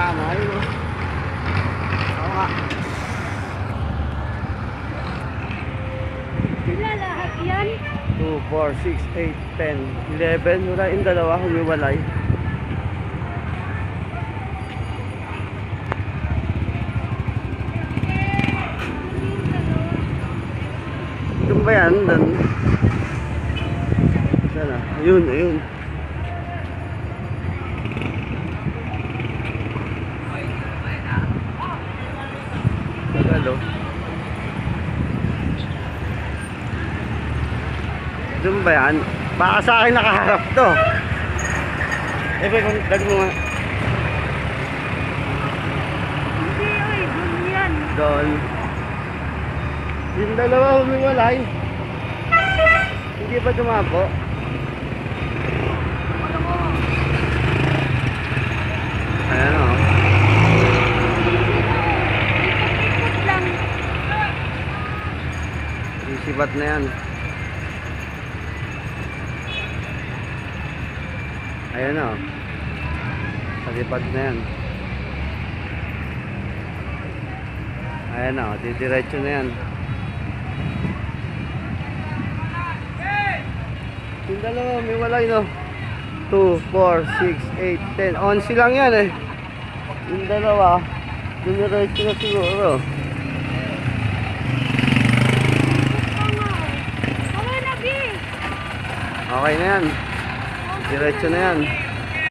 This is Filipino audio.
magkasama. Ayun o. Oo nga. Sila lahat yan? 2, 4, 6, 8, 10, 11. Wala yung dalawa, humiwalay. Doon ba yan? Doon. Sana. Ayun, ayun. Tagal o. Doon ba yan? Baka sa akin nakaharap to. Eh, kung dag mo nga. Hindi, oy, dun yan. Doon. Yung dalawa humiwalay. Hindi ba dumabo? Ayan o. Ikot lang. Isibat na yan. Ayan o. Salipat na yan. Ayan o. Didiretso na yan. Yung dalawa, may walay no. 2, 4, 6, 8, 10. 11 lang yan eh. Yung dalawa, didiretso na siguro. Okay na, B. Okay na yan. Diretso na yan.